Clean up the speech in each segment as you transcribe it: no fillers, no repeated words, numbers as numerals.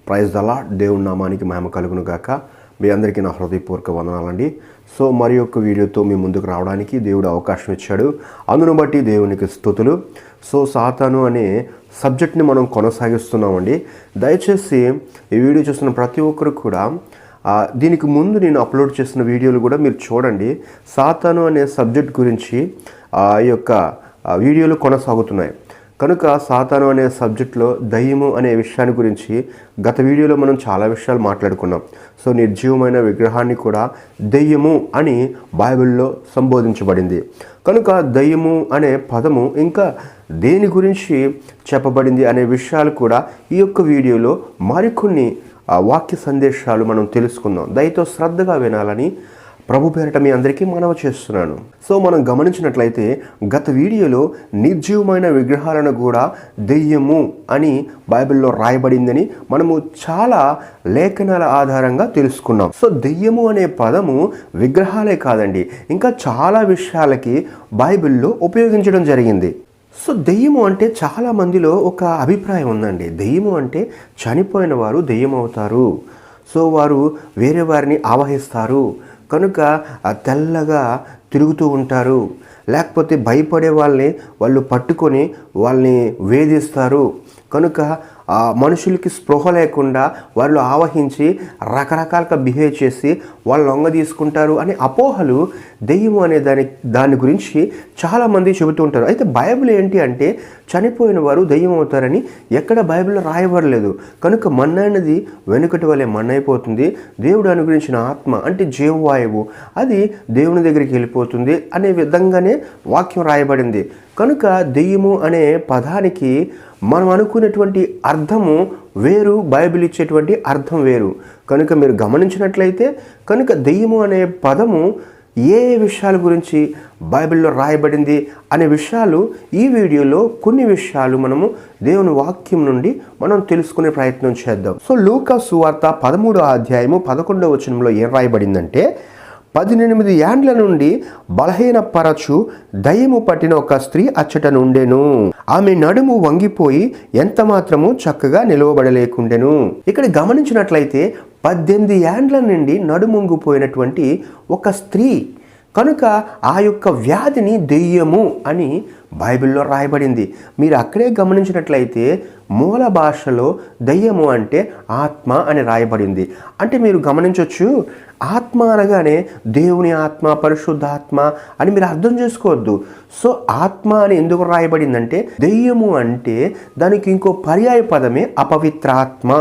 Praise the lord. దేవుని నామానికి మహిమ కలుగును గాక. మీ అందరికీ నా హృదయపూర్వక వందనాలండి. సో మరి యొక్క వీడియోతో మీ ముందుకు రావడానికి దేవుడు అవకాశం ఇచ్చాడు. అందును బట్టి దేవునికి స్తుతులు. సో సాతాను అనే సబ్జెక్ట్ని మనం కొనసాగిస్తున్నామండి. దయచేసి ఈ వీడియో చూస్తున్న ప్రతి ఒక్కరు కూడా దీనికి ముందు నేను అప్లోడ్ చేసిన వీడియోలు కూడా మీరు చూడండి. సాతాను అనే సబ్జెక్ట్ గురించి ఈ యొక్క వీడియోలు కొనసాగుతున్నాయి కనుక సాతాను అనే సబ్జెక్ట్లో దయ్యము అనే విషయాన్ని గురించి గత వీడియోలో మనం చాలా విషయాలు మాట్లాడుకున్నాం. సో నిర్జీవమైన విగ్రహాన్ని కూడా దయ్యము అని బైబిల్లో సంబోధించబడింది. కనుక దయ్యము అనే పదము ఇంకా దేని గురించి చెప్పబడింది అనే విషయాలు కూడా ఈ యొక్క వీడియోలో మరికొన్ని వాక్య సందేశాలు మనం తెలుసుకుందాం. దయతో శ్రద్ధగా వినాలని ప్రభు పేరిట మీ అందరికీ మనవి చేస్తున్నాను. సో మనం గమనించినట్లయితే గత వీడియోలో నిర్జీవమైన విగ్రహాలను కూడా దెయ్యము అని బైబిల్లో రాయబడిందని మనము చాలా లేఖనాల ఆధారంగా తెలుసుకున్నాం. సో దెయ్యము అనే పదము విగ్రహాలే కాదండి, ఇంకా చాలా విషయాలకి బైబిల్లో ఉపయోగించడం జరిగింది. సో దెయ్యము అంటే చాలా మందిలో ఒక అభిప్రాయం ఉందండి. దెయ్యము అంటే చనిపోయిన వారు దెయ్యం అవుతారు. సో వారు వేరే వారిని ఆవహిస్తారు కనుక తెల్లగా తిరుగుతూ ఉంటారు, లేకపోతే భయపడే వాళ్ళు పట్టుకొని వాళ్ళని వేధిస్తారు కనుక మనుషులకి స్పృహ లేకుండా వాళ్ళు ఆవహించి రకరకాలుగా బిహేవ్ చేసి వాళ్ళు లొంగ తీసుకుంటారు అనే అపోహలు దెయ్యము అనే దాని గురించి చాలామంది చెబుతూ ఉంటారు. అయితే బైబిల్ ఏంటి అంటే చనిపోయిన వారు దెయ్యం అవుతారని ఎక్కడ బైబిల్లో రాయబడలేదు. కనుక మన్నైనది వెనుకటి వలె మన్నైపోతుంది, దేవుడు అనుగ్రహించిన ఆత్మ అంటే జీవవాయువు అది దేవుని దగ్గరికి వెళ్ళిపోతుంది అనే విధంగానే వాక్యం రాయబడింది. కనుక దెయ్యము అనే పదానికి మనం అనుకునేటువంటి అర్థము వేరు, బైబిల్ ఇచ్చేటువంటి అర్థం వేరు. కనుక మీరు గమనించినట్లయితే కనుక దెయ్యము అనే పదము ఏ విషయాల గురించి బైబిల్లో రాయబడింది అనే విషయాలు ఈ వీడియోలో కొన్ని విషయాలు మనము దేవుని వాక్యం నుండి మనం తెలుసుకునే ప్రయత్నం చేద్దాం. సో లూకా సువార్త 13వ అధ్యాయము 11వ వచనంలో ఏం రాయబడిందంటే 18 ఏండ్ల నుండి బలహీనపరచు దయ్యము పట్టిన ఒక స్త్రీ అచ్చట నుండెను. ఆమె నడుము వంగిపోయి ఎంత మాత్రము చక్కగా నిలవబడలేకుండెను. ఇక్కడ గమనించినట్లయితే 18 ఏండ్ల నుండి నడుముంగిపోయినటువంటి ఒక స్త్రీ కనుక ఆ యొక్క వ్యాధిని దెయ్యము అని బైబిల్లో రాయబడింది. మీరు అక్కడే గమనించినట్లయితే మూల భాషలో దెయ్యము అంటే ఆత్మ అని రాయబడింది. అంటే మీరు గమనించవచ్చు, ఆత్మ అనగానే దేవుని ఆత్మ, పరిశుద్ధాత్మ అని మీరు అర్థం చేసుకోవద్దు. సో ఆత్మ అని ఎందుకు రాయబడిందంటే దెయ్యము అంటే దానికి ఇంకో పర్యాయ పదమే అపవిత్రాత్మ.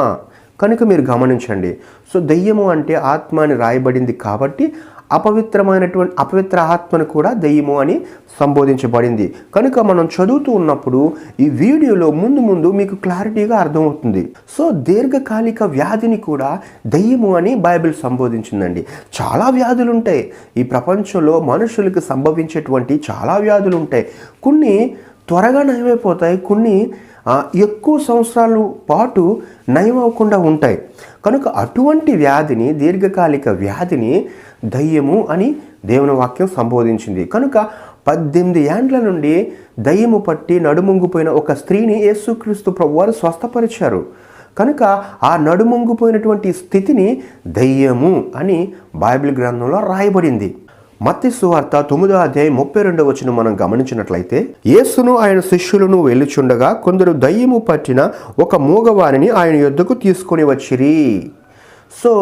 కనుక మీరు గమనించండి. సో దెయ్యము అంటే ఆత్మ అని రాయబడింది కాబట్టి అపవిత్ర ఆత్మను కూడా దెయ్యము అని సంబోధించబడింది. కనుక మనం చదువుతూ ఉన్నప్పుడు ఈ వీడియోలో ముందు మీకు క్లారిటీగా అర్థమవుతుంది. సో దీర్ఘకాలిక వ్యాధిని కూడా దెయ్యము అని బైబిల్ సంబోధించిందండి. చాలా వ్యాధులు ఉంటాయి ఈ ప్రపంచంలో, మనుషులకు సంభవించేటువంటి చాలా వ్యాధులు ఉంటాయి. కొన్ని త్వరగా నయమైపోతాయి, కొన్ని ఎక్కువ సంవత్సరాల పాటు నయం అవ్వకుండా ఉంటాయి. కనుక అటువంటి వ్యాధిని, దీర్ఘకాలిక వ్యాధిని దయ్యము అని దేవుని వాక్యం సంబోధించింది. కనుక 18 ఏండ్ల నుండి దయ్యము పట్టి నడుముంగిపోయిన ఒక స్త్రీని యేసుక్రీస్తు ప్రభువారు స్వస్థపరిచారు. కనుక ఆ నడుముంగిపోయినటువంటి స్థితిని దయ్యము అని బైబిల్ గ్రంథంలో రాయబడింది. మత్తయి సువార్త 9వ అధ్యాయం 32వ వచనం మనం గమనించినట్లయితే యేసును ఆయన శిష్యులను వెళ్ళుచుండగా కొందరు దయ్యము పట్టిన ఒక మూగవారిని ఆయన యొద్దకు తీసుకొని వచ్చిరి. సో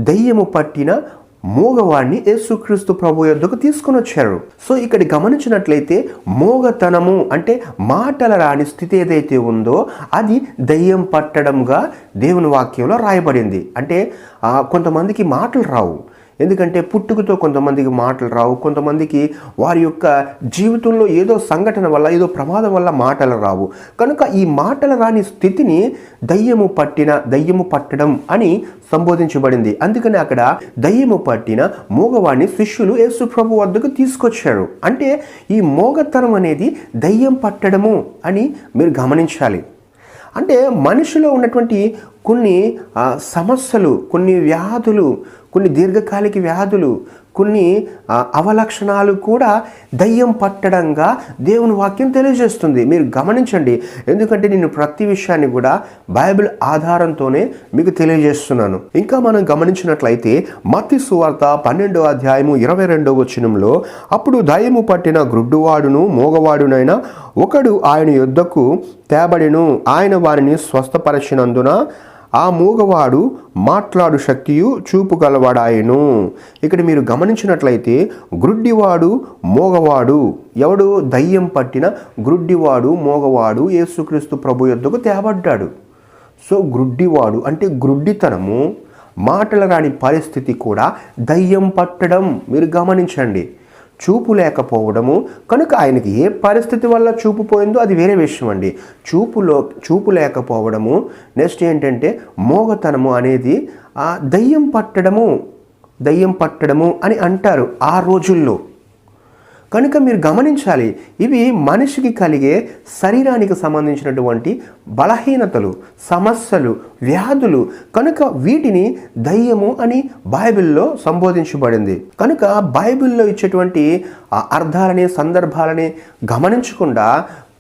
దయ్యము పట్టిన మూగవాడిని యేసుక్రీస్తు ప్రభు యొద్దకు తీసుకొని వచ్చారు. సో ఇక్కడ గమనించినట్లయితే మోగతనము అంటే మాటల రాని స్థితి ఏదైతే ఉందో అది దయ్యం పట్టడంగా దేవుని వాక్యంలో రాయబడింది. అంటే కొంతమందికి మాటలు రావు, ఎందుకంటే పుట్టుకతో కొంతమందికి మాటలు రావు, కొంతమందికి వారి యొక్క జీవితంలో ఏదో సంఘటన వల్ల, ఏదో ప్రమాదం వల్ల మాటలు రావు. కనుక ఈ మాటలు రాని స్థితిని దయ్యము పట్టడం అని సంబోధించబడింది. అందుకని అక్కడ దయ్యము పట్టిన మూగవాడిని శిష్యులు యేసు ప్రభు వద్దకు తీసుకొచ్చారు. అంటే ఈ మోగతనం అనేది దయ్యం పట్టడము అని మీరు గమనించాలి. అంటే మనిషిలో ఉన్నటువంటి కొన్ని సమస్యలు, కొన్ని వ్యాధులు, కొన్ని దీర్ఘకాలిక వ్యాధులు, కొన్ని అవలక్షణాలు కూడా దయ్యం పట్టడంగా దేవుని వాక్యం తెలియజేస్తుంది. మీరు గమనించండి, ఎందుకంటే నేను ప్రతి విషయాన్ని కూడా బైబిల్ ఆధారంతోనే మీకు తెలియజేస్తున్నాను. ఇంకా మనం గమనించినట్లయితే మత్తయి సువార్త 12వ అధ్యాయము 22వ వచనంలో, అప్పుడు దయ్యము పట్టిన గ్రుడ్డువాడును మోగవాడునైన ఒకడు ఆయన యొద్దకు తేబడెను. ఆయన వారిని స్వస్థపరచినందున ఆ మూగవాడు మాట్లాడు శక్తియు చూపు గలవాడాయను. ఇక్కడ మీరు గమనించినట్లయితే గ్రుడ్డివాడు మోగవాడు, ఎవడు? దయ్యం పట్టిన గ్రుడ్డివాడు మోగవాడు యేసుక్రీస్తు ప్రభు యొద్దకు తేబడ్డాడు. సో గ్రుడ్డివాడు అంటే గ్రుడ్డితనము, మాటలు రాని పరిస్థితి కూడా దయ్యం పట్టడం. మీరు గమనించండి, చూపు లేకపోవడము. కనుక ఆయనకి ఏ పరిస్థితి వల్ల చూపు పోయిందో అది వేరే విషయం అండి. చూపు లేకపోవడము, నెక్స్ట్ ఏంటంటే మోగతనము అనేది దయ్యం పట్టడము అని అంటారు ఆ రోజుల్లో. కనుక మీరు గమనించాలి, ఇవి మనిషికి కలిగే శరీరానికి సంబంధించినటువంటి బలహీనతలు, సమస్యలు, వ్యాధులు. కనుక వీటిని దయ్యము అని బైబిల్లో సంబోధించబడింది. కనుక బైబిల్లో ఇచ్చేటువంటి అర్థాలని, సందర్భాలని గమనించకుండా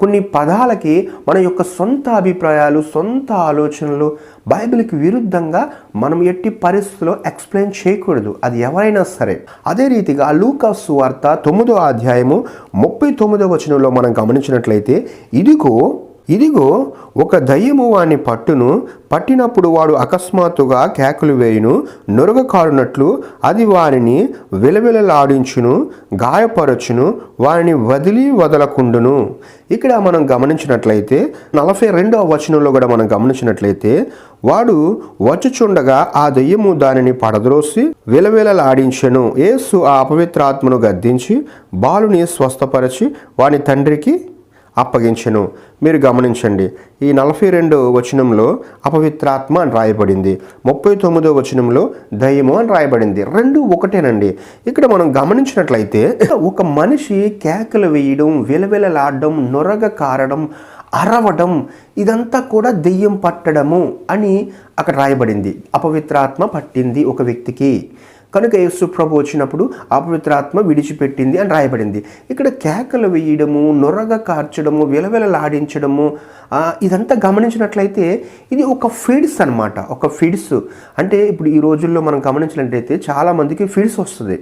కొన్ని పదాలకి మన యొక్క సొంత అభిప్రాయాలు, సొంత ఆలోచనలు, బైబిల్కి విరుద్ధంగా మనం ఎట్టి పరిస్థితుల్లో ఎక్స్ప్లెయిన్ చేయకూడదు, అది ఎవరైనా సరే. అదే రీతిగా లూకా సువార్త 9వ అధ్యాయము 39వ వచనంలో మనం గమనించినట్లయితే, ఇదిగో ఒక దయ్యము వాణ్ణి పట్టినప్పుడు వాడు అకస్మాత్తుగా కేకలు వేయును, నొరగ కారునట్లు అది వారిని విలవిలలాడించును, గాయపరచును, వారిని వదలకుండును. ఇక్కడ మనం గమనించినట్లయితే 42వ వచనంలో కూడా మనం గమనించినట్లయితే, వాడు వచ్చుచుండగా ఆ దయ్యము దానిని పడద్రోసి విలవిలలాడించెను. యేసు ఆ అపవిత్రాత్మను గద్దించి బాలుని స్వస్థపరిచి వాని తండ్రికి అప్పగించెను. మీరు గమనించండి, ఈ 42వ వచనంలో అపవిత్రాత్మ అని రాయబడింది, 39వ వచనంలో దయ్యము అని రాయబడింది. రెండు ఒకటేనండి. ఇక్కడ మనం గమనించినట్లయితే ఒక మనిషి కేకలు వేయడం, విలవిలలాడడం, నొరగ కారడం, అరవడం, ఇదంతా కూడా దెయ్యం పట్టడము అని అక్కడ రాయబడింది. అపవిత్రాత్మ పట్టింది ఒక వ్యక్తికి, కనుక యేసు ప్రభు వచ్చినప్పుడు అపవిత్రాత్మ విడిచిపెట్టింది అని రాయబడింది. ఇక్కడ కేకలు వేయడము, నొరగ కార్చడము, విలవిలలాడించడము, ఇదంతా గమనించినట్లయితే ఇది ఒక ఫిడ్స్ అనమాట. ఒక ఫిడ్స్ అంటే ఇప్పుడు ఈ రోజుల్లో మనం గమనించినట్లయితే చాలామందికి ఫిడ్స్ వస్తుంది.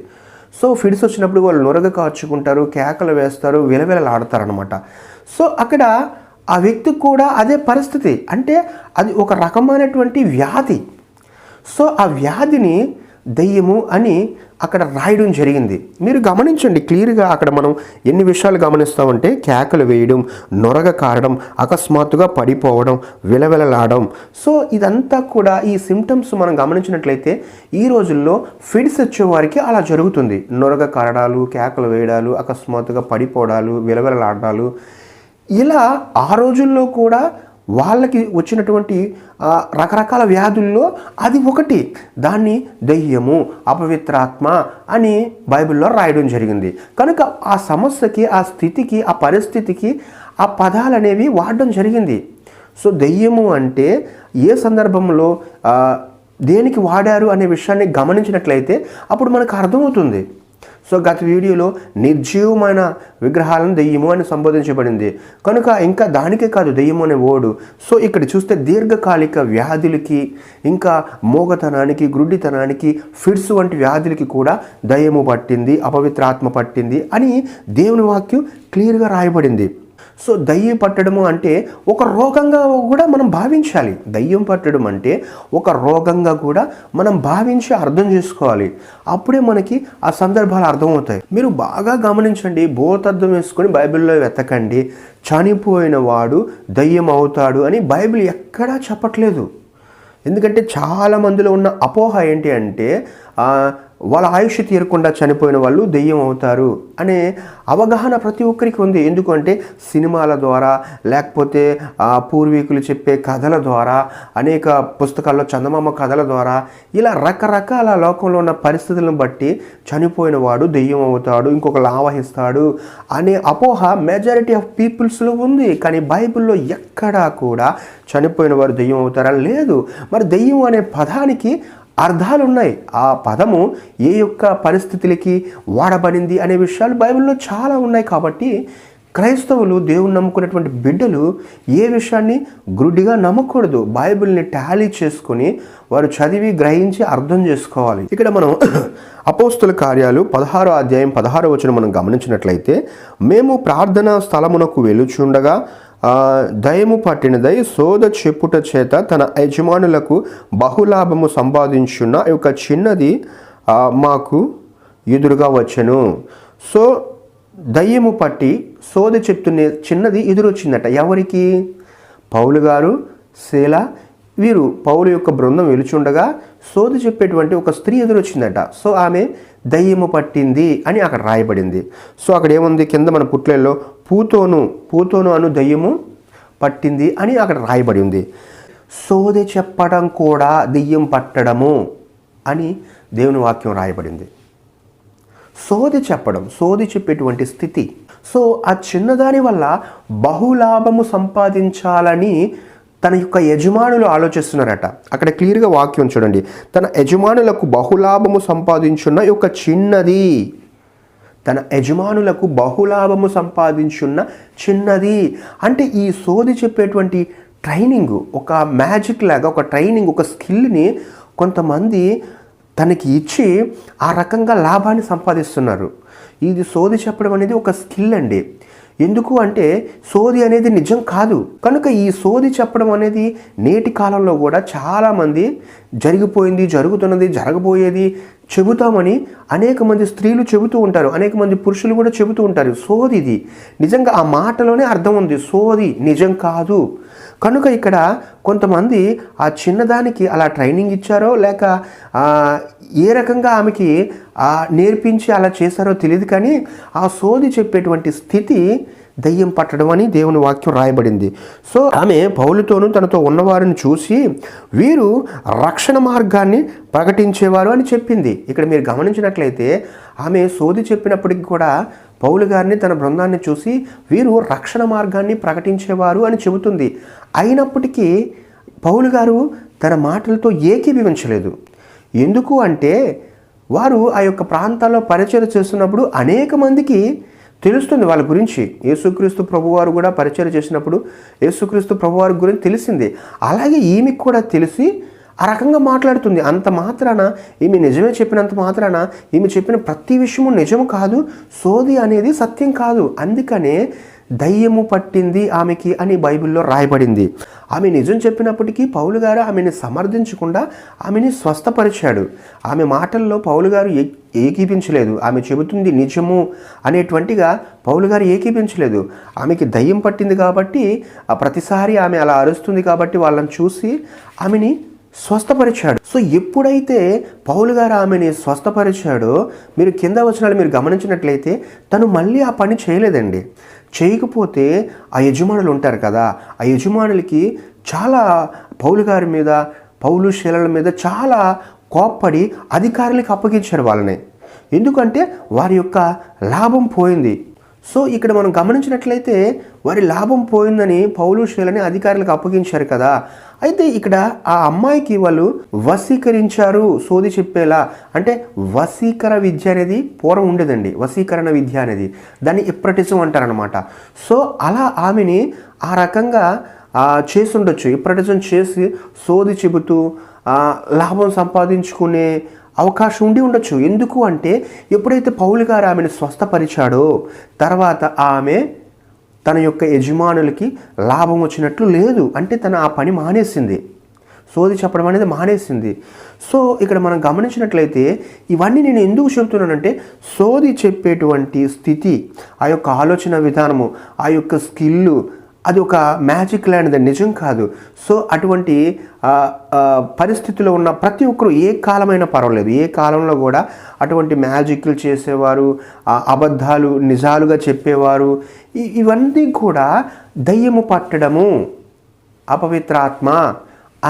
సో ఫిడ్స్ వచ్చినప్పుడు వాళ్ళు నొరగ కార్చుకుంటారు, కేకలు వేస్తారు, విలవిలలాడతారు అనమాట. సో అక్కడ ఆ వ్యక్తికి కూడా అదే పరిస్థితి, అంటే అది ఒక రకమైనటువంటి వ్యాధి. సో ఆ వ్యాధిని దయ్యము అని అక్కడ రాయడం జరిగింది. మీరు గమనించండి క్లియర్గా, అక్కడ మనం ఎన్ని విషయాలు గమనిస్తామంటే కేకలు వేయడం, నొరగ కారడం, అకస్మాత్తుగా పడిపోవడం, విలవిలలాడడం. సో ఇదంతా కూడా ఈ సిమ్టమ్స్ మనం గమనించినట్లయితే ఈ రోజుల్లో ఫిడ్స్ వచ్చే వారికి అలా జరుగుతుంది. నొరగ కారడాలు, కేకలు వేయడాలు, అకస్మాత్తుగా పడిపోవడాలు, విలవిలలాడాలు. ఇలా ఆ రోజుల్లో కూడా వాళ్ళకి వచ్చినటువంటి రకరకాల వ్యాధుల్లో అది ఒకటి. దాన్ని దయ్యము, అపవిత్రాత్మ అని బైబిల్లో రాయడం జరిగింది. కనుక ఆ సమస్యకి, ఆ స్థితికి, ఆ పరిస్థితికి ఆ పదాలు అనేవి వాడడం జరిగింది. సో దయ్యము అంటే ఏ సందర్భంలో దేనికి వాడారు అనే విషయాన్ని గమనించినట్లయితే అప్పుడు మనకు అర్థమవుతుంది. సో గత వీడియోలో నిర్జీవమైన విగ్రహాలను దెయ్యము అని సంబోధించబడింది. కనుక ఇంకా దానికే కాదు దెయ్యము అనే ఓడు. సో ఇక్కడ చూస్తే దీర్ఘకాలిక వ్యాధులకి, ఇంకా మోగతనానికి, గ్రుడ్డితనానికి, ఫిడ్స్ వంటి వ్యాధులకి కూడా దయ్యము పట్టింది, అపవిత్రాత్మ పట్టింది అని దేవుని వాక్యం క్లియర్గా రాయబడింది. సో దయ్యం పట్టడము అంటే ఒక రోగంగా కూడా మనం భావించాలి. దయ్యం పట్టడం అంటే ఒక రోగంగా కూడా మనం భావించి అర్థం చేసుకోవాలి. అప్పుడే మనకి ఆ సందర్భాలు అర్థమవుతాయి. మీరు బాగా గమనించండి, భూతద్దం వేసుకొని బైబిల్లో వెతకండి, చనిపోయిన వాడు దయ్యం అవుతాడు అని బైబిల్ ఎక్కడా చెప్పట్లేదు. ఎందుకంటే చాలా మందిలో ఉన్న అపోహ ఏంటి అంటే వాళ్ళ ఆయుష్ తీరకుండా చనిపోయిన వాళ్ళు దెయ్యం అవుతారు అనే అవగాహన ప్రతి ఒక్కరికి ఉంది. ఎందుకంటే సినిమాల ద్వారా, లేకపోతే పూర్వీకులు చెప్పే కథల ద్వారా, అనేక పుస్తకాల్లో చందమామ కథల ద్వారా, ఇలా రకరకాల లోకంలో ఉన్న పరిస్థితులను బట్టి చనిపోయిన వాడు దెయ్యం అవుతాడు, ఇంకొకరు ఆవహిస్తాడు అనే అపోహ మెజారిటీ ఆఫ్ పీపుల్స్లో ఉంది. కానీ బైబిల్లో ఎక్కడా కూడా చనిపోయిన వారు దెయ్యం అవుతారా లేదు. మరి దెయ్యం అనే పదానికి అర్థాలు ఉన్నాయి. ఆ పదము ఏ యొక్క పరిస్థితులకి వాడబడింది అనే విషయాలు బైబిల్లో చాలా ఉన్నాయి. కాబట్టి క్రైస్తవులు దేవుని నమ్ముకునేటువంటి బిడ్డలు ఏ విషయాన్ని గుడ్డిగా నమ్మకూడదు. బైబిల్ని టాలీ చేసుకొని వారు చదివి గ్రహించి అర్థం చేసుకోవాలి. ఇక్కడ మనం అపోస్తుల కార్యాలు 16వ అధ్యాయం 16వ వచనం మనం గమనించినట్లయితే, మేము ప్రార్థనా స్థలమునకు వెలుచుండగా దయము పట్టినదై సోద చెప్పుట చేత తన యజమానులకు బహులాభము సంపాదించున్న ఒక చిన్నది మాకు ఎదురుగా వచ్చెను. సో దయ్యము పట్టి సోద చెప్తున్న చిన్నది ఎదురొచ్చిందట. ఎవరికి? పౌలు గారు, శీల, వీరు పౌలు యొక్క బృందం వెలుచుండగా సోద చెప్పేటువంటి ఒక స్త్రీ ఎదురొచ్చిందట. సో ఆమె దయ్యము పట్టింది అని అక్కడ రాయబడింది. సో అక్కడ ఏముంది? కింద మన పుట్లల్లో పూతోను అను దయ్యము పట్టింది అని అక్కడ రాయబడి ఉంది. సోద చెప్పడం కూడా దెయ్యం పట్టడము అని దేవుని వాక్యం రాయబడింది. సోది చెప్పేటువంటి స్థితి. సో ఆ చిన్నదాని వల్ల బహులాభము సంపాదించాలని తన యొక్క యజమానులు ఆలోచిస్తున్నారట. అక్కడ క్లియర్గా వాక్యం చూడండి, తన యజమానులకు బహులాభము సంపాదించున్న యొక్క చిన్నది. తన యజమానులకు బహులాభము సంపాదించున్న చిన్నది అంటే ఈ సోది చెప్పేటువంటి ట్రైనింగ్ ఒక మ్యాజిక్ లాగా, ఒక ట్రైనింగ్, ఒక స్కిల్ని కొంతమంది తనకి ఇచ్చి ఆ రకంగా లాభాన్ని సంపాదిస్తున్నారు. ఇది సోది చెప్పడం అనేది ఒక స్కిల్ అండి. ఎందుకు అంటే సోది అనేది నిజం కాదు కనుక ఈ సోది చెప్పడం అనేది నేటి కాలంలో కూడా చాలామంది జరిగిపోయింది, జరుగుతున్నది, జరగబోయేది చెబుతామని అనేక మంది స్త్రీలు చెబుతూ ఉంటారు, అనేక మంది పురుషులు కూడా చెబుతూ ఉంటారు. సోది ఇది నిజంగా ఆ మాటలోనే అర్థం ఉంది, సోది నిజం కాదు. కనుక ఇక్కడ కొంతమంది ఆ చిన్నదానికి అలా ట్రైనింగ్ ఇచ్చారో లేక ఏ రకంగా ఆమెకి నేర్పించి అలా చేశారో తెలియదు, కానీ ఆ సోది చెప్పేటువంటి స్థితి దయ్యం పట్టడం అని దేవుని వాక్యం రాయబడింది. సో ఆమె పౌలుతోనూ తనతో ఉన్నవారిని చూసి వీరు రక్షణ మార్గాన్ని ప్రకటించేవారు అని చెప్పింది. ఇక్కడ మీరు గమనించినట్లయితే ఆమె సోది చెప్పినప్పటికీ కూడా పౌలు గారిని తన బృందాన్ని చూసి వీరు రక్షణ మార్గాన్ని ప్రకటించేవారు అని చెబుతుంది. అయినప్పటికీ పౌలు గారు తన మాటలతో ఏకీభవించలేదు. ఎందుకు అంటే వారు ఆ యొక్క ప్రాంతాల్లో పరిచయం చేస్తున్నప్పుడు అనేక మందికి తెలుస్తుంది వాళ్ళ గురించి. యేసుక్రీస్తు ప్రభువారు కూడా పరిచయం చేసినప్పుడు యేసుక్రీస్తు ప్రభువారి గురించి తెలిసింది. అలాగే ఈమెకు కూడా తెలిసి ఆ రకంగా మాట్లాడుతుంది. అంత మాత్రాన ఈమె నిజమే చెప్పినంత మాత్రాన ఈమె చెప్పిన ప్రతి విషయము నిజము కాదు, సోది అనేది సత్యం కాదు. అందుకనే దయ్యము పట్టింది ఆమెకి అని బైబిల్లో రాయబడింది. ఆమె నిజం చెప్పినప్పటికీ పౌలు గారు ఆమెని సమర్థించకుండా ఆమెని స్వస్థపరిచాడు. ఆమె మాటల్లో పౌలు గారు ఏకీపించలేదు. ఆమె చెబుతుంది నిజము అనేటువంటిగా పౌలు గారు ఏకీపించలేదు. ఆమెకి దయ్యం పట్టింది కాబట్టి ప్రతిసారి ఆమె అలా అరుస్తుంది కాబట్టి వాళ్ళని చూసి ఆమెని స్వస్థపరిచాడు. సో ఎప్పుడైతే పౌలు గారు ఆమెని స్వస్థపరిచాడో మీరు కింద వచనాలు మీరు గమనించినట్లయితే తను మళ్ళీ ఆ పని చేయలేదండి. చేయకపోతే ఆ యజమానులు ఉంటారు కదా, ఆ యజమానులకి చాలా పౌలు గారి మీద, పౌలు శీలల మీద చాలా కోప్పడి అధికారులకు అప్పగించారు వాళ్ళని. ఎందుకంటే వారి యొక్క లాభం పోయింది. సో ఇక్కడ మనం గమనించినట్లయితే వారి లాభం పోయిందని పౌలు శీలని అధికారులకు అప్పగించారు కదా. అయితే ఇక్కడ ఆ అమ్మాయికి వాళ్ళు వశీకరించారు సోది చెప్పేలా. అంటే వశీకర విద్య అనేది పూర్వం ఉండేదండి, వశీకరణ విద్య అనేది, దాన్ని ఎప్రటిజం అంటారనమాట. సో అలా ఆమెని ఆ రకంగా చేసి ఉండొచ్చు, ఎప్రటిజం చేసి సోది చెబుతూ లాభం సంపాదించుకునే అవకాశం ఉండి ఉండొచ్చు. ఎందుకు అంటే ఎప్పుడైతే పౌలు గారు ఆమెను స్వస్థపరిచాడో తర్వాత ఆమె తన యొక్క యజమానులకి లాభం వచ్చినట్లు లేదు. అంటే తను ఆ పని మానేసింది, సోది చెప్పడం అనేది మానేసింది. సో ఇక్కడ మనం గమనించినట్లయితే ఇవన్నీ నేను ఎందుకు చెబుతున్నానంటే సోది చెప్పేటువంటి స్థితి, ఆ యొక్క ఆలోచన విధానము, ఆ యొక్క స్కిల్లు అది ఒక మ్యాజిక్ లాంటిది, నిజం కాదు. సో అటువంటి పరిస్థితిలో ఉన్న ప్రతి ఒక్కరు ఏ కాలమైనా పర్వాలేదు, ఏ కాలంలో కూడా అటువంటి మ్యాజిక్లు చేసేవారు, అబద్ధాలు నిజాలుగా చెప్పేవారు, ఇవన్నీ కూడా దయ్యము పట్టడము, అపవిత్రాత్మ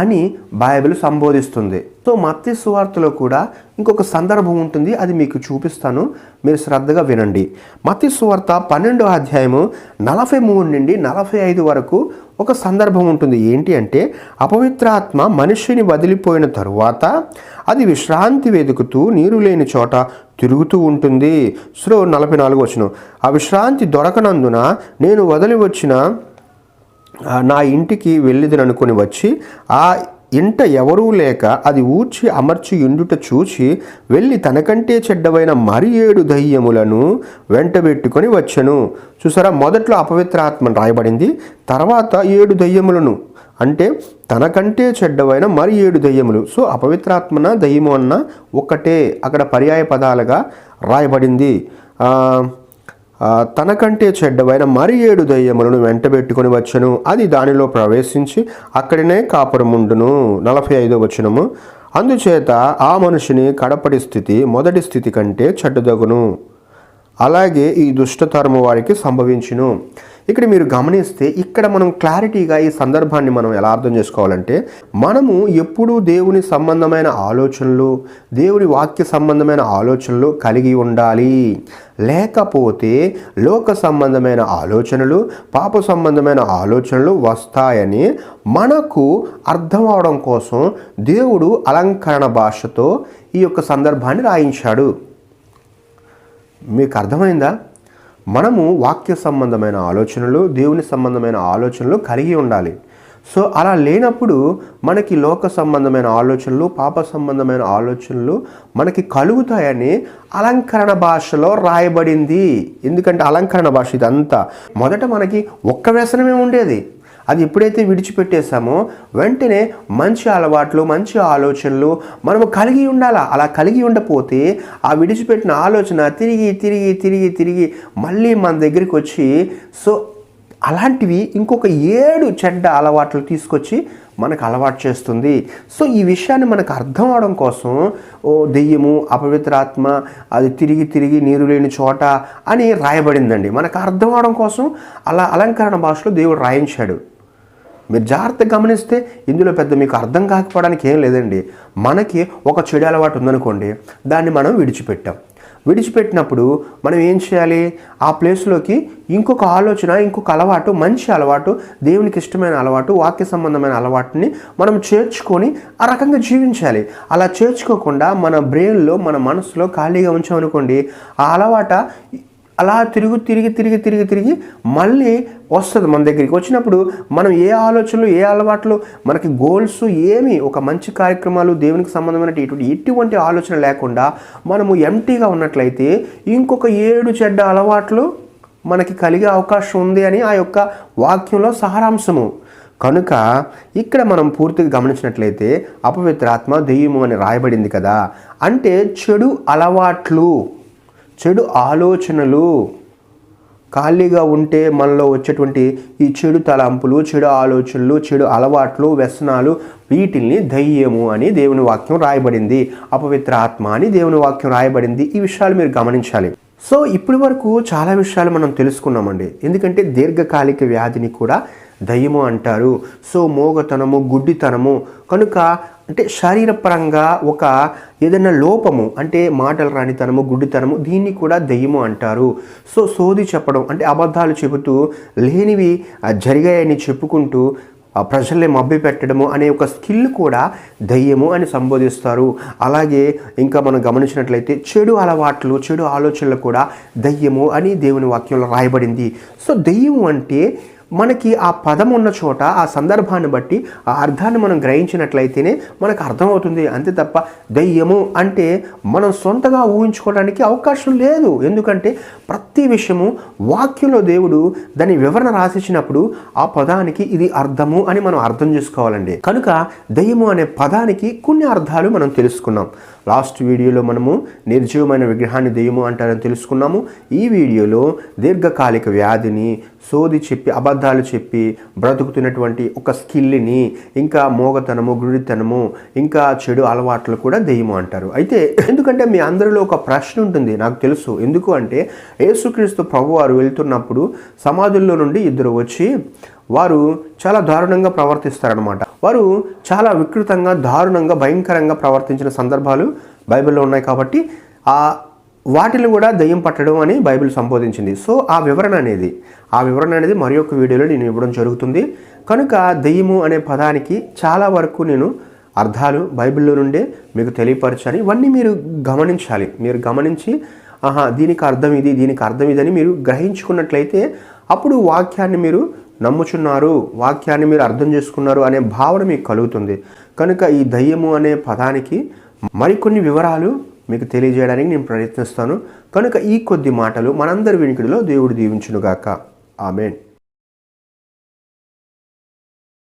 అని బైబిల్ సంబోధిస్తుంది. సో మత్తయి సువార్తలో కూడా ఇంకొక సందర్భం ఉంటుంది, అది మీకు చూపిస్తాను, మీరు శ్రద్ధగా వినండి. మత్తయి సువార్త 12వ అధ్యాయము 43 నుండి 45 వరకు ఒక సందర్భం ఉంటుంది. ఏంటి అంటే, అపవిత్రాత్మ మనిషిని వదిలిపోయిన తరువాత అది విశ్రాంతి వెతుకుతూ నీరు లేని చోట తిరుగుతూ ఉంటుంది. సో 44 వచనం, ఆ విశ్రాంతి దొరకనందున నేను వదిలి వచ్చిన నా ఇంటికి వెళ్ళిదననుకొని వచ్చి ఆ ఇంట ఎవరూ లేక అది ఊడ్చి అమర్చి ఇండుట చూచి వెళ్ళి తనకంటే చెడ్డవైన మరి 7 దయ్యములను వెంటబెట్టుకొని వచ్చెను. చూసారా, మొదట్లో అపవిత్రాత్మను రాయబడింది, తర్వాత 7 దయ్యములను, అంటే తనకంటే చెడ్డవైన మరి 7 దయ్యములు. సో అపవిత్రాత్మన దయ్యము అన్న ఒక్కటే, అక్కడ పర్యాయ పదాలుగా రాయబడింది. తనకంటే చెడ్డవైన మరి 7 దయ్యములను వెంటబెట్టుకొని వచ్చెను, అది దానిలో ప్రవేశించి అక్కడనే కాపురముండును. 45వ వచనము, అందుచేత ఆ మనిషిని కడపటి స్థితి మొదటి స్థితి కంటే చెడ్డదగును, అలాగే ఈ దుష్టతరము వారికి సంభవించును. ఇక్కడ మీరు గమనిస్తే ఇక్కడ మనం క్లారిటీగా ఈ సందర్భాన్ని మనం ఎలా అర్థం చేసుకోవాలంటే, మనము ఎప్పుడూ దేవుని సంబంధమైన ఆలోచనలు, దేవుని వాక్య సంబంధమైన ఆలోచనలు కలిగి ఉండాలి. లేకపోతే లోక సంబంధమైన ఆలోచనలు, పాప సంబంధమైన ఆలోచనలు వస్తాయని మనకు అర్థం అవడం కోసం దేవుడు అలంకరణ భాషతో ఈ యొక్క సందర్భాన్ని రాయించాడు. మీకు అర్థమైందా? మనము వాక్య సంబంధమైన ఆలోచనలు, దేవుని సంబంధమైన ఆలోచనలు కలిగి ఉండాలి. సో అలా లేనప్పుడు మనకి లోక సంబంధమైన ఆలోచనలు, పాప సంబంధమైన ఆలోచనలు మనకి కలుగుతాయని అలంకరణ భాషలో రాయబడింది. ఎందుకంటే అలంకరణ భాష ఇదంతా మొదట మనకి ఒక్క వ్యసనమే ఉండేది, అది ఎప్పుడైతే విడిచిపెట్టేసామో వెంటనే మంచి అలవాట్లు, మంచి ఆలోచనలు మనము కలిగి ఉండాలా. అలా కలిగి ఉండకపోతే ఆ విడిచిపెట్టిన ఆలోచన తిరిగి తిరిగి తిరిగి తిరిగి మళ్ళీ మన దగ్గరికి వచ్చి, సో అలాంటివి ఇంకొక 7 చెడ్డ అలవాట్లు తీసుకొచ్చి మనకు అలవాటు చేస్తుంది. సో ఈ విషయాన్ని మనకు అర్థం అవడం కోసం దెయ్యము, అపవిత్రాత్మ, అది తిరిగి తిరిగి నీరు లేని చోట అని రాయబడిందండి. మనకు అర్థం అవడం కోసం అలా అలంకరణ భాషలో దేవుడు రాయించాడు. మీరు జాగ్రత్తగా గమనిస్తే ఇందులో పెద్ద మీకు అర్థం కాకపోవడానికి ఏం లేదండి. మనకి ఒక చెడు అలవాటు ఉందనుకోండి, దాన్ని మనం విడిచిపెట్టినప్పుడు మనం ఏం చేయాలి? ఆ ప్లేస్లోకి ఇంకొక ఆలోచన, ఇంకొక అలవాటు, మంచి అలవాటు, దేవునికి ఇష్టమైన అలవాటు, వాక్య సంబంధమైన అలవాటుని మనం చేర్చుకొని ఆ రకంగా జీవించాలి. అలా చేర్చుకోకుండా మన బ్రెయిన్లో, మన మనసులో ఖాళీగా ఉంచామనుకోండి, ఆ అలవాట అలా తిరిగి మళ్ళీ వస్తుంది మన దగ్గరికి. వచ్చినప్పుడు మనం ఏ ఆలోచనలు, ఏ అలవాట్లు, మనకి గోల్స్ ఏమి, ఒక మంచి కార్యక్రమాలు, దేవునికి సంబంధమైన ఎటువంటి ఆలోచన లేకుండా మనము ఎంటీగా ఉన్నట్లయితే ఇంకొక 7 చెడ్డ అలవాట్లు మనకి కలిగే అవకాశం ఉంది అని ఆ యొక్క వాక్యంలో సారాంశము. కనుక ఇక్కడ మనం పూర్తిగా గమనించినట్లయితే అపవిత్రాత్మ, దెయ్యము అని రాయబడింది కదా, అంటే చెడు అలవాట్లు, చెడు ఆలోచనలు ఖాళీగా ఉంటే మనలో వచ్చేటువంటి ఈ చెడు తలంపులు, చెడు ఆలోచనలు, చెడు అలవాట్లు, వ్యసనాలు, వీటిల్ని దయ్యము అని దేవుని వాక్యం రాయబడింది, అపవిత్ర ఆత్మ అని దేవుని వాక్యం రాయబడింది. ఈ విషయాలు మీరు గమనించాలి. సో ఇప్పటి వరకు చాలా విషయాలు మనం తెలుసుకున్నామండి. ఎందుకంటే దీర్ఘకాలిక వ్యాధిని కూడా దయ్యము అంటారు. సో మోగతనము, గుడ్డితనము, కనుక అంటే శారీరపరంగా ఒక ఏదైనా లోపము, అంటే మాటలు రానితనము, గుడ్డితనము, దీన్ని కూడా దయ్యము అంటారు. సో సోది చెప్పడం, అంటే అబద్ధాలు చెబుతూ లేనివి జరిగాయని చెప్పుకుంటూ ప్రజల్ని మభ్య పెట్టడము అనే ఒక స్కిల్ కూడా దయ్యము అని సంబోధిస్తారు. అలాగే ఇంకా మనం గమనించినట్లయితే చెడు అలవాట్లు, చెడు ఆలోచనలు కూడా దయ్యము అని దేవుని వాక్యంలో రాయబడింది. సో దయ్యము అంటే మనకి ఆ పదం ఉన్న చోట, ఆ సందర్భాన్ని బట్టి ఆ అర్థాన్ని మనం గ్రహించినట్లయితేనే మనకు అర్థమవుతుంది. అంతే తప్ప దయ్యము అంటే మనం సొంతగా ఊహించుకోవడానికి అవకాశం లేదు. ఎందుకంటే ప్రతి విషయము వాక్యంలో దేవుడు దాని వివరణ రాసిచ్చినప్పుడు ఆ పదానికి ఇది అర్థము అని మనం అర్థం చేసుకోవాలండి. కనుక దయ్యము అనే పదానికి కొన్ని అర్థాలు మనం తెలుసుకున్నాం. లాస్ట్ వీడియోలో మనము నిర్జీవమైన విగ్రహాన్ని దెయ్యము అంటారని తెలుసుకున్నాము. ఈ వీడియోలో దీర్ఘకాలిక వ్యాధిని, సోది చెప్పి అబద్ధాలు చెప్పి బ్రతుకుతున్నటువంటి ఒక స్కిల్ని, ఇంకా మోగతనము, గుడితనము, ఇంకా చెడు అలవాట్లు కూడా దెయ్యము అంటారు. అయితే ఎందుకంటే మీ అందరిలో ఒక ప్రశ్న ఉంటుంది, నాకు తెలుసు. ఎందుకు అంటే యేసుక్రీస్తు ప్రభువారు వెళ్తున్నప్పుడు సమాధుల్లో నుండి ఇద్దరు వచ్చి వారు చాలా దారుణంగా ప్రవర్తిస్తారనమాట. వారు చాలా వికృతంగా, దారుణంగా, భయంకరంగా ప్రవర్తించిన సందర్భాలు బైబిల్లో ఉన్నాయి. కాబట్టి వాటిని కూడా దెయ్యం పట్టడం అని బైబిల్ సంబోధించింది. సో ఆ వివరణ అనేది మరి ఒక వీడియోలో నేను ఇవ్వడం జరుగుతుంది. కనుక దెయ్యము అనే పదానికి చాలా వరకు నేను అర్థాలు బైబిల్లో నుండే మీకు తెలియపరచాలి. ఇవన్నీ మీరు గమనించాలి. మీరు గమనించి దీనికి అర్థం ఇది, దీనికి అర్థం ఇదని మీరు గ్రహించుకున్నట్లయితే అప్పుడు వాక్యాన్ని మీరు నమ్ముచున్నారు, వాక్యాన్ని మీరు అర్థం చేసుకున్నారు అనే భావన మీకు కలుగుతుంది. కనుక ఈ దయ్యము అనే పదానికి మరికొన్ని వివరాలు మీకు తెలియజేయడానికి నేను ప్రయత్నిస్తాను. కనుక ఈ కొద్ది మాటలు మనందరి వినికిడిలో దేవుడు దీవించునుగాక. ఆమేన్.